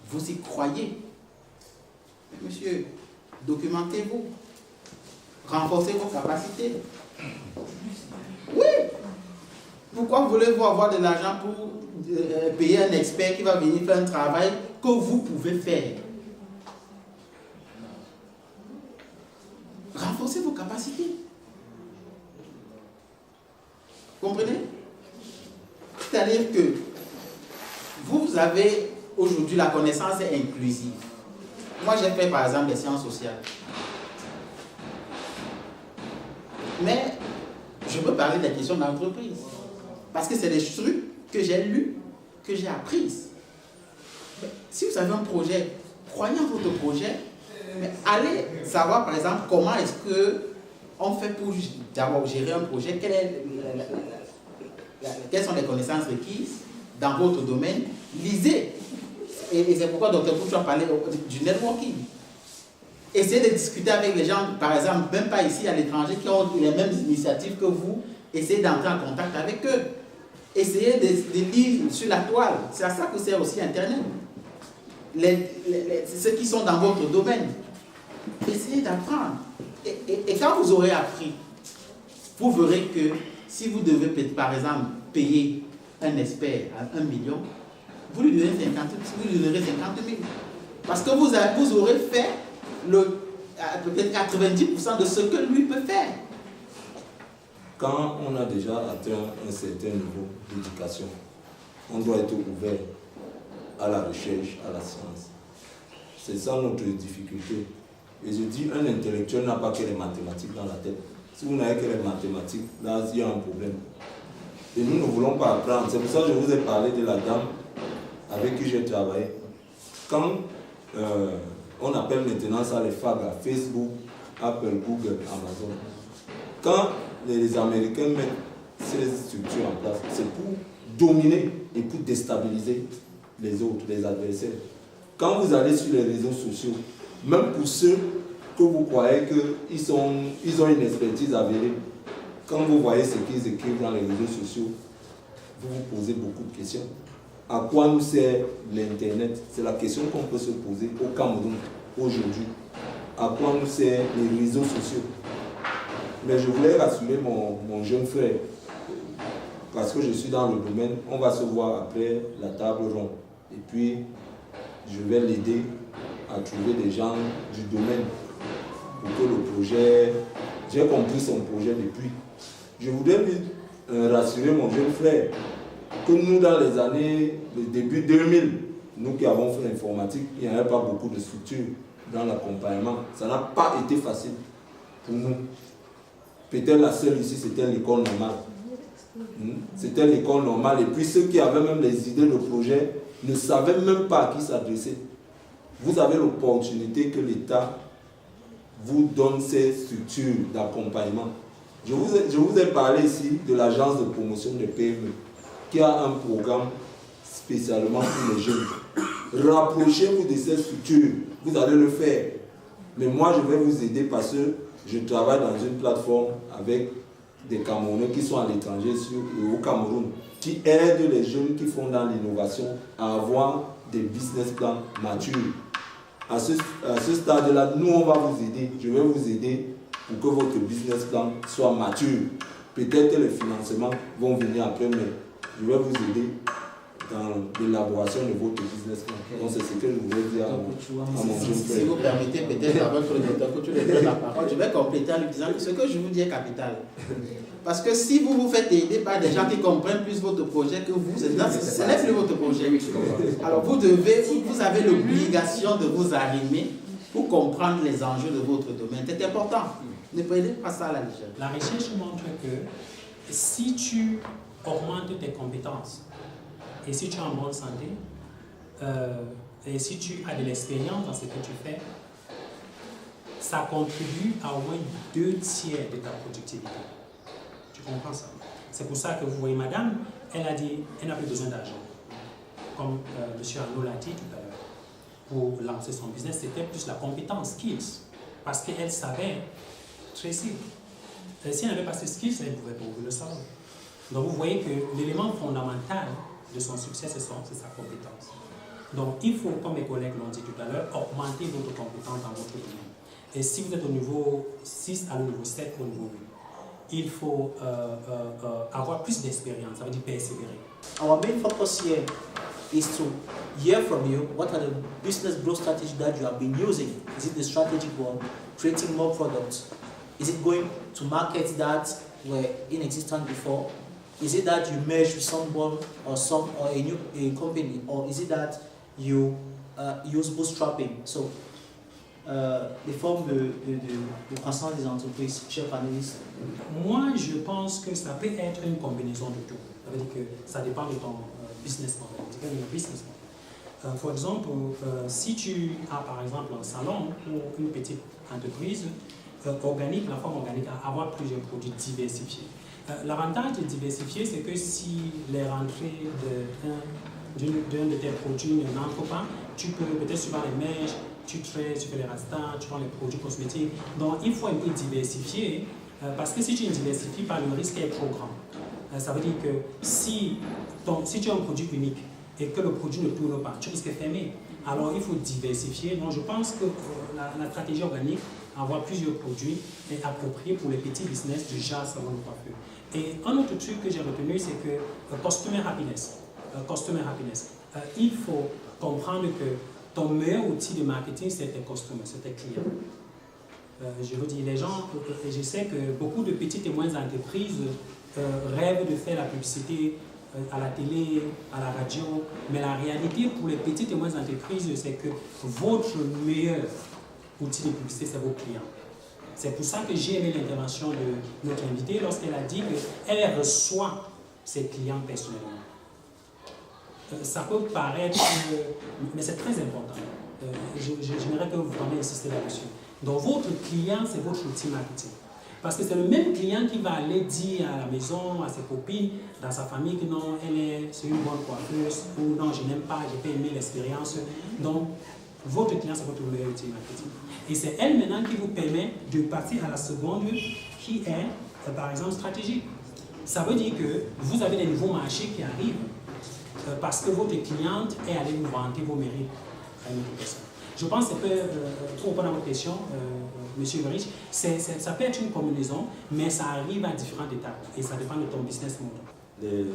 Vous y croyez. Mais monsieur, documentez-vous. Renforcez vos capacités. Oui. Pourquoi voulez-vous avoir de l'argent pour payer un expert qui va venir faire un travail que vous pouvez faire? Renforcez vos capacités. Comprenez? C'est-à-dire que vous avez aujourd'hui la connaissance est inclusive. Moi, j'ai fait par exemple des sciences sociales. Mais je peux parler des questions d'entreprise. Parce que c'est des trucs que j'ai lus, que j'ai appris. Si vous avez un projet, croyez en votre projet, mais allez savoir par exemple comment est-ce que on fait pour d'abord gérer un projet? Quelles sont les connaissances requises dans votre domaine? Lisez. Et c'est pourquoi, Dr. Pouchou a parlé du networking. Essayez de discuter avec les gens, par exemple, même pas ici à l'étranger, qui ont les mêmes initiatives que vous. Essayez d'entrer en contact avec eux. Essayez de lire sur la toile. C'est à ça que sert aussi Internet. Ceux qui sont dans votre domaine. Essayez d'apprendre. Et quand vous aurez appris, vous verrez que si vous devez, par exemple, payer un expert à 1 million, vous lui donnerez 50 000. Parce que vous aurez fait peut-être 90% de ce que lui peut faire. Quand on a déjà atteint un certain niveau d'éducation, on doit être ouvert à la recherche, à la science. C'est ça notre difficulté. Et je dis, un intellectuel n'a pas que les mathématiques dans la tête. Si vous n'avez que les mathématiques, là, il y a un problème. Et nous ne voulons pas apprendre. C'est pour ça que je vous ai parlé de la dame avec qui j'ai travaillé. Quand on appelle maintenant ça les FAGA, Facebook, Apple, Google, Amazon. Quand les Américains mettent ces structures en place, c'est pour dominer et pour déstabiliser les autres, les adversaires. Quand vous allez sur les réseaux sociaux, même pour ceux que vous croyez qu'ils ont une expertise avérée, quand vous voyez ce qu'ils écrivent dans les réseaux sociaux, vous vous posez beaucoup de questions. À quoi nous sert l'Internet? C'est la question qu'on peut se poser au Cameroun aujourd'hui. À quoi nous servent les réseaux sociaux? Mais je voulais rassurer mon jeune frère, parce que je suis dans le domaine, on va se voir après la table ronde. Et puis, je vais l'aider à trouver des gens du domaine pour que le projet, j'ai compris son projet depuis. Je voudrais lui rassurer mon jeune frère que nous, dans les années, le début 2000, nous qui avons fait l'informatique, il n'y avait pas beaucoup de structures dans l'accompagnement. Ça n'a pas été facile pour nous. Peut-être la seule ici, c'était l'école normale. C'était l'école normale. Et puis ceux qui avaient même les idées de projet ne savaient même pas à qui s'adresser. Vous avez l'opportunité que l'État vous donne ces structures d'accompagnement. Je vous ai parlé ici de l'agence de promotion des PME qui a un programme spécialement pour les jeunes. Rapprochez-vous de ces structures, vous allez le faire. Mais moi, je vais vous aider parce que je travaille dans une plateforme avec des Camerounais qui sont à l'étranger et au Cameroun, qui aident les jeunes qui font dans l'innovation à avoir des business plans matures. À ce stade-là, nous, on va vous aider. Je vais vous aider pour que votre business plan soit mature. Peut-être que les financements vont venir après, mais je vais vous aider dans l'élaboration de votre business plan. Donc, c'est ce que je voulais dire à mon jeune frère. Si vous permettez, peut-être avec le docteur Coutu de prendre la parole, je vais compléter en lui disant que ce que je vous dis est capital. Parce que si vous vous faites aider par des gens qui comprennent plus votre projet que vous, ce n'est plus votre projet. Alors vous avez l'obligation de vous arrimer pour comprendre les enjeux de votre domaine. C'est important. Ne prenez pas ça à la légère. La recherche montre que si tu augmentes tes compétences et si tu es en bonne santé et si tu as de l'expérience dans ce que tu fais, ça contribue à au moins 2 tiers de ta productivité. Tu comprends ça? C'est pour ça que vous voyez madame, elle a dit elle n'a plus besoin d'argent. Comme M. Arnaud l'a dit tout à l'heure. Pour lancer son business, c'était plus la compétence, skills. Parce qu'elle savait tracer. Si elle n'avait pas ces skills, elle ne pouvait pas ouvrir le salon. Donc vous voyez que l'élément fondamental de son succès, c'est sa compétence. Donc il faut, comme mes collègues l'ont dit tout à l'heure, augmenter votre compétence dans votre domaine. Et si vous êtes au niveau 6 à au niveau 7, au niveau 8, il faut avoir plus d'expérience, ça veut dire persévérer. Our main focus here is to hear from you what are the business growth strategies that you have been using. Is it the strategic one, creating more products? Is it going to markets that were inexistent before? Is it that you merge with someone or a company, or is it that you use bootstrapping? So, les formes de croissance des entreprises, cher panéliste. Moi, je pense que ça peut être une combinaison de tout. Ça veut dire que ça dépend de ton business model. Par exemple, si tu as par exemple un salon ou une petite entreprise, organique, la forme organique, à avoir plusieurs produits diversifiés. L'avantage de diversifier, c'est que si les rentrées d'un de tes produits n'entrent pas, tu peux peut-être suivre les mèches, tu traites, tu fais les rastas, tu prends les produits cosmétiques. Donc il faut un peu diversifier, parce que si tu ne diversifies pas, le risque est trop grand. Ça veut dire que si tu as un produit unique et que le produit ne tourne pas, tu risques de fermer. Alors il faut diversifier. Donc je pense que la stratégie organique, avoir plusieurs produits, est appropriée pour les petits business du genre salon de coiffure. Et un autre truc que j'ai retenu, c'est que customer happiness. Il faut comprendre que ton meilleur outil de marketing, c'est tes customers, c'est tes clients. Je veux dire, les gens, je sais que beaucoup de petites et moyennes entreprises rêvent de faire la publicité à la télé, à la radio, mais la réalité pour les petites et moyennes entreprises, c'est que votre meilleur outil de publicité, c'est vos clients. C'est pour ça que j'ai aimé l'intervention de notre invitée lorsqu'elle a dit qu'elle reçoit ses clients personnellement. Ça peut paraître, mais c'est très important. J'aimerais que vous vraiment insister là-dessus. Donc votre client, c'est votre outil marketing. Parce que c'est le même client qui va aller dire à la maison, à ses copines, dans sa famille que non, c'est une bonne coiffeuse, ou non, je n'aime pas, j'ai pas aimé l'expérience. Donc, votre client, c'est votre meilleur outil marketing. Et c'est elle maintenant qui vous permet de passer à la seconde qui est, par exemple, stratégique. Ça veut dire que vous avez des nouveaux marchés qui arrivent parce que votre cliente est allée vous vanter vos mérites à une autre personne. Je pense que pour répondre à votre question, Monsieur Verich, ça peut être une combinaison, mais ça arrive à différentes étapes et ça dépend de ton business model.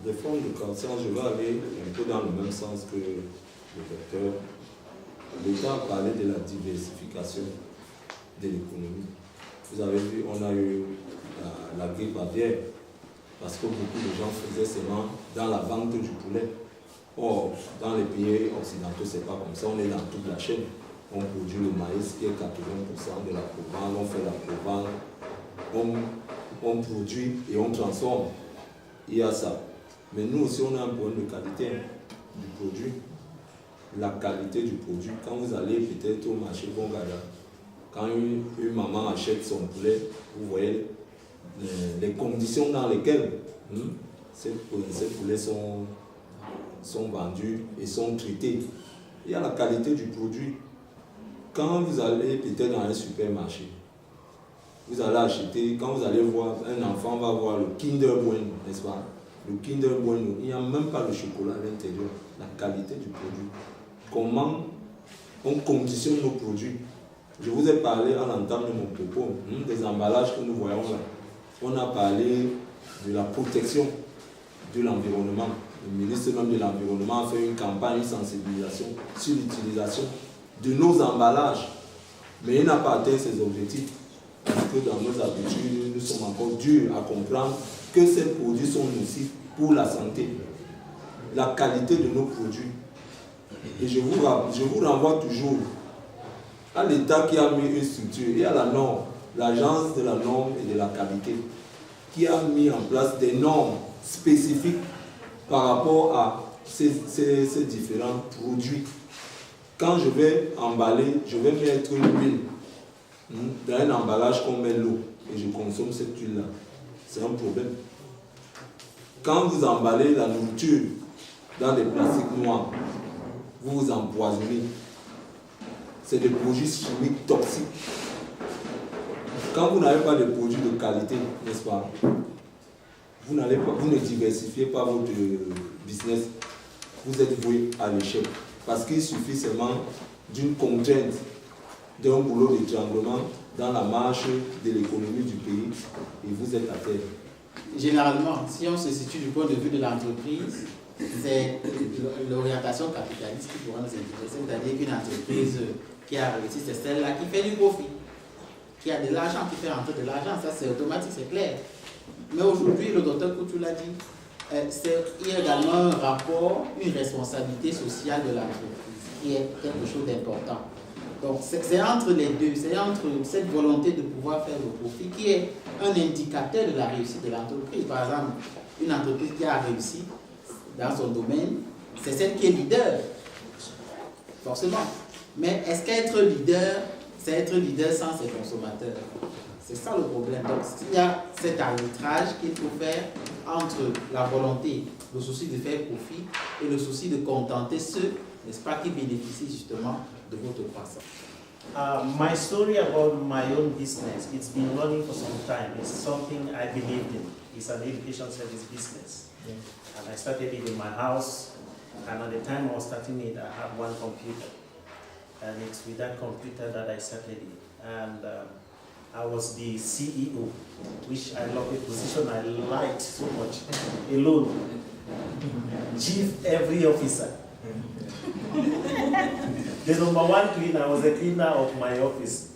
Les fonds de cancer, je vais aller un peu dans le même sens que le docteur. L'État a parlé de la diversification de l'économie. Vous avez vu, on a eu la grippe aviaire parce que beaucoup de gens faisaient seulement dans la vente du poulet. Or, dans les pays occidentaux, ce n'est pas comme ça. On est dans toute la chaîne. On produit le maïs qui est 80% de la provence, on fait la provence, on produit et on transforme. Il y a ça. Mais nous aussi, on a un problème de qualité du produit. La qualité du produit. Quand vous allez peut-être au marché Bongada, quand une maman achète son poulet, vous voyez les conditions dans lesquelles ces poulets sont vendus et sont traités. Il y a la qualité du produit. Quand vous allez peut-être dans un supermarché, vous allez acheter, quand vous allez voir, un enfant va voir le Kinder Bueno, n'est-ce pas? Le Kinder Bueno, il n'y a même pas le chocolat à l'intérieur. La qualité du produit. Comment on conditionne nos produits. Je vous ai parlé à l'entame de mon propos, des emballages que nous voyons là. On a parlé de la protection de l'environnement. Le ministre même de l'Environnement a fait une campagne, une sensibilisation sur l'utilisation de nos emballages. Mais il n'a pas atteint ses objectifs. Parce que dans nos habitudes, nous sommes encore durs à comprendre que ces produits sont nocifs pour la santé. La qualité de nos produits. Et je vous renvoie toujours à l'État qui a mis une structure et à la norme, l'agence de la norme et de la qualité, qui a mis en place des normes spécifiques par rapport à ces différents produits. Quand je vais emballer, je vais mettre l'huile dans un emballage qu'on met l'eau et je consomme cette huile-là. C'est un problème. Quand vous emballez la nourriture dans des plastiques noirs, vous vous empoisonnez. C'est des produits chimiques toxiques. Quand vous n'avez pas de produits de qualité, n'est-ce pas, vous ne diversifiez pas votre business, vous êtes voué à l'échec. Parce qu'il suffit seulement d'une contrainte, d'un boulot d'étranglement dans la marche de l'économie du pays et vous êtes à terre. Généralement, si on se situe du point de vue de l'entreprise, c'est l'orientation capitaliste qui pourra nous intéresser. C'est-à-dire qu'une entreprise qui a réussi, c'est celle-là qui fait du profit, qui a de l'argent, qui fait rentrer de l'argent. Ça, c'est automatique, c'est clair. Mais aujourd'hui, le docteur Coutu l'a dit, il y a également un rapport, une responsabilité sociale de l'entreprise, qui est quelque chose d'important. Donc, c'est entre les deux, c'est entre cette volonté de pouvoir faire le profit qui est un indicateur de la réussite de l'entreprise. Par exemple, une entreprise qui a réussi dans son domaine, c'est celle qui est leader, forcément. Mais est-ce qu'être leader c'est être leader sans ses consommateurs. C'est ça le problème. Donc, il y a cet arbitrage qu'il faut faire entre la volonté, le souci de faire profit et le souci de contenter ceux, n'est-ce pas, qui bénéficient justement de votre croissance. My story about my own business, it's been running for some time. It's something I believed in. It's an education service business. And I started it in my house. And at the time I was starting it, I had one computer. And it's with that computer that I started it. And I was the CEO, which I love, a position I liked so much. Alone. Chief every officer. The number one cleaner, I was a cleaner of my office.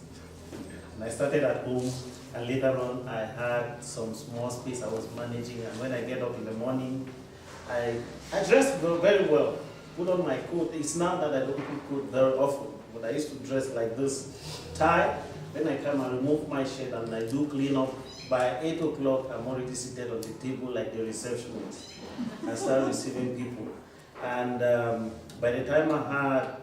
And I started at home, and later on I had some small space I was managing, and when I get up in the morning, I dressed very well, put on my coat. It's now that I don't put coat very often, but I used to dress like this, tie, then I come and remove my shirt and I do clean up. By 8 o'clock, I'm already seated on the table like the receptionist. I start receiving people. And by the time I had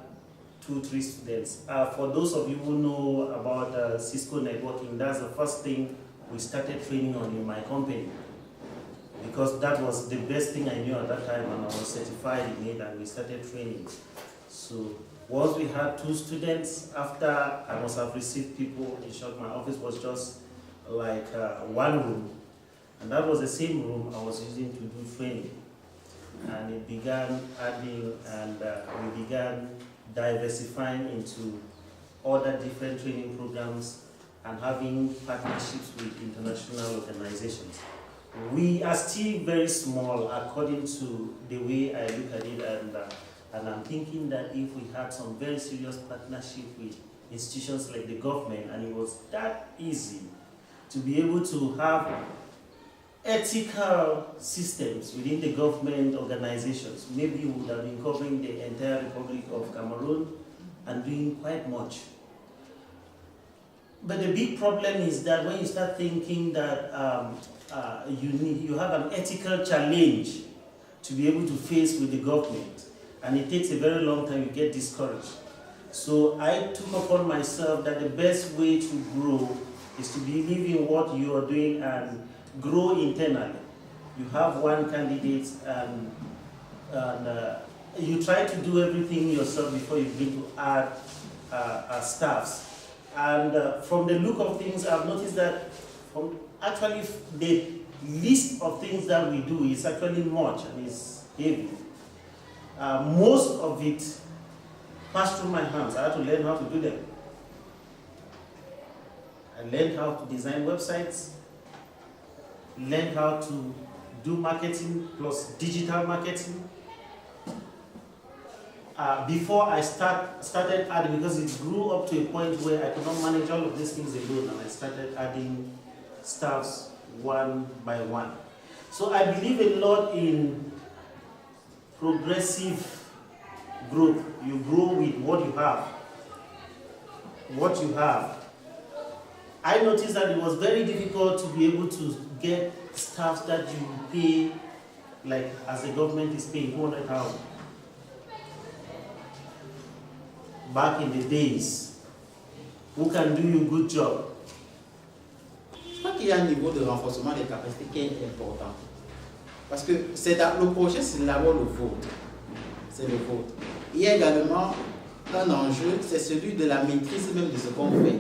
2-3 students, for those of you who know about Cisco networking, that's the first thing we started training on in my company. Because that was the best thing I knew at that time, and I was certified in it, and we started training. So once we had 2 students, after I must have received people, in short, my office was just like one room. And that was the same room I was using to do training. And it began adding, and we began diversifying into other different training programs and having partnerships with international organizations. We are still very small according to the way I look at it, and I'm thinking that if we had some very serious partnership with institutions like the government, and it was that easy to be able to have ethical systems within the government organizations, maybe we would have been covering the entire Republic of Cameroon and doing quite much. But the big problem is that when you start thinking that you have an ethical challenge to be able to face with the government, and it takes a very long time, you get discouraged. So I took upon myself that the best way to grow is to believe in what you are doing and grow internally. You have one candidate, and you try to do everything yourself before you begin to add staffs. And from the look of things, I've noticed that actually the list of things that we do is actually much and is heavy. Most of it passed through my hands. I had to learn how to do them. I learned how to design websites, learned how to do marketing plus digital marketing. Before I started adding, because it grew up to a point where I could not manage all of these things alone, and I started adding staffs one by one. So I believe a lot in progressive growth. You grow with what you have. What you have. I noticed that it was very difficult to be able to get staff that you pay, like as the government is paying 400,000. Back in the days, who can do you a good job? Je crois qu'il y a un niveau de renforcement des capacités qui est important. Parce que le projet, c'est d'abord le vôtre. C'est le vôtre. Il y a également un enjeu, c'est celui de la maîtrise même de ce qu'on fait.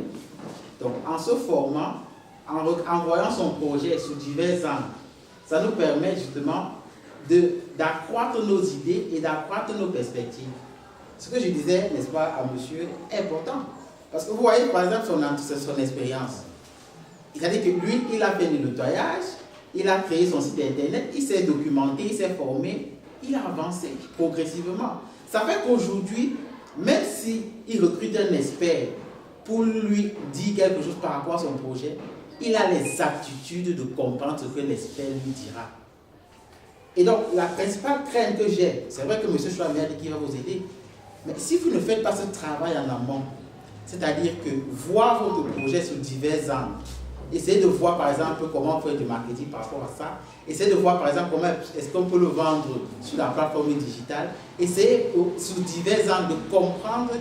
Donc, en se formant, en voyant son projet sous divers angles, ça nous permet justement d'accroître nos idées et d'accroître nos perspectives. Ce que je disais, n'est-ce pas, à monsieur, est important. Parce que vous voyez, par exemple, son expérience. C'est-à-dire que lui, il a fait le nettoyage, il a créé son site internet, il s'est documenté, il s'est formé, il a avancé progressivement. Ça fait qu'aujourd'hui, même s'il recrute un expert pour lui dire quelque chose par rapport à son projet, il a les aptitudes de comprendre ce que l'expert lui dira. Et donc, la principale crainte que j'ai, c'est vrai que M. Chouamé a dit qu'il va vous aider, mais si vous ne faites pas ce travail en amont, c'est-à-dire que voir votre projet sous divers angles, essayez de voir par exemple comment faire du marketing par rapport à ça, essayez de voir par exemple comment est-ce qu'on peut le vendre sur la plateforme digitale, essayez sous divers angles de comprendre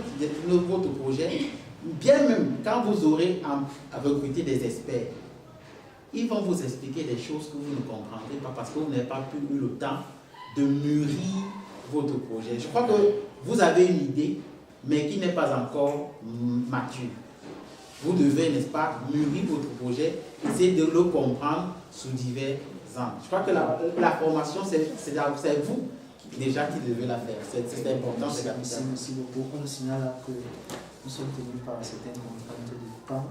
votre projet, Bien même, quand vous aurez à recruter des experts, ils vont vous expliquer des choses que vous ne comprendrez pas parce que vous n'avez pas eu le temps de mûrir votre projet. Je crois que vous avez une idée, mais qui n'est pas encore mature. Vous devez, n'est-ce pas, mûrir votre projet, essayer de le comprendre sous divers angles. Je crois que la formation, c'est vous déjà qui devez la faire. C'est important, c'est capital. Merci beaucoup. On signale que nous sommes tenus par certaines contraintes de temps.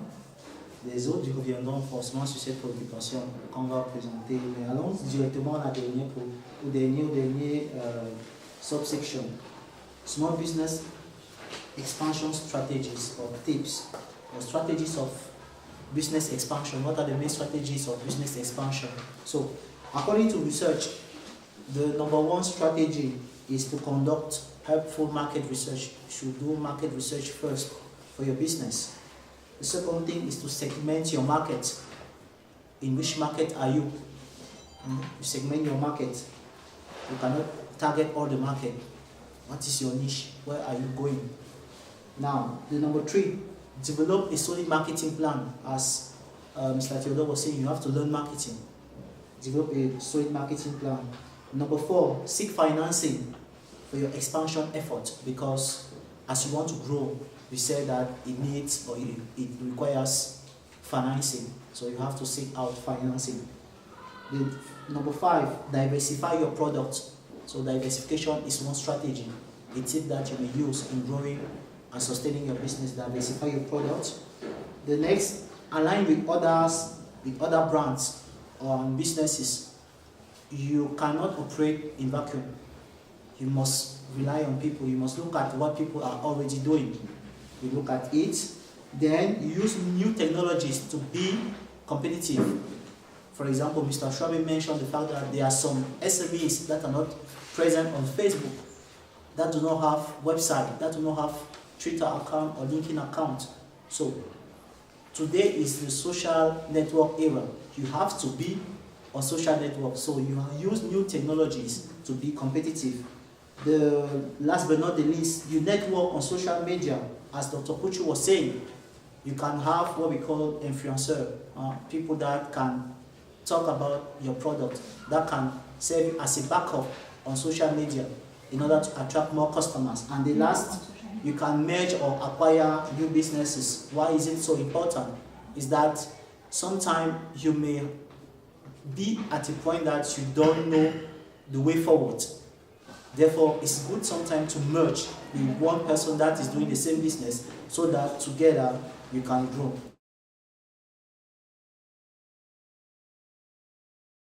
Les autres reviendront forcément sur cette préoccupation qu'on va présenter. Mais allons directement à la dernière, au dernier subsection. Small Business Expansion Strategies or Tips, or Strategies of Business Expansion. What are the main strategies of business expansion? So, according to research, the number one strategy is to conduct helpful market research. You should do market research first for your business. The second thing is to segment your market. In which market are you? You segment your market. You cannot target all the market. What is your niche? Where are you going? Now, the number three, develop a solid marketing plan. As Mr. Theodore was saying, you have to learn marketing. Develop a solid marketing plan. Number four, seek financing for your expansion effort, because as you want to grow, we said that it needs or it requires financing. So you have to seek out financing. Number five, diversify your product. So diversification is one strategy, a tip that you may use in growing and sustaining your business. Diversify your product. The next, align with others, with other brands or businesses. You cannot operate in vacuum. You must rely on people. You must look at what people are already doing. You look at it. Then you use new technologies to be competitive. For example, Mr. Schwabe mentioned the fact that there are some SMEs that are not present on Facebook, that do not have website, that do not have Twitter account or LinkedIn account. So today is the social network era. You have to be on social networks. So you use new technologies to be competitive. The last but not the least, you network on social media. As Dr. Puchu was saying, you can have what we call influencer, people that can talk about your product, that can serve as a backup on social media in order to attract more customers. And the last, you can merge or acquire new businesses. Why is it so important? Is that sometimes you may be at a point that you don't know the way forward. Therefore, it's good sometimes to merge with one person that is doing the same business so that together you can grow.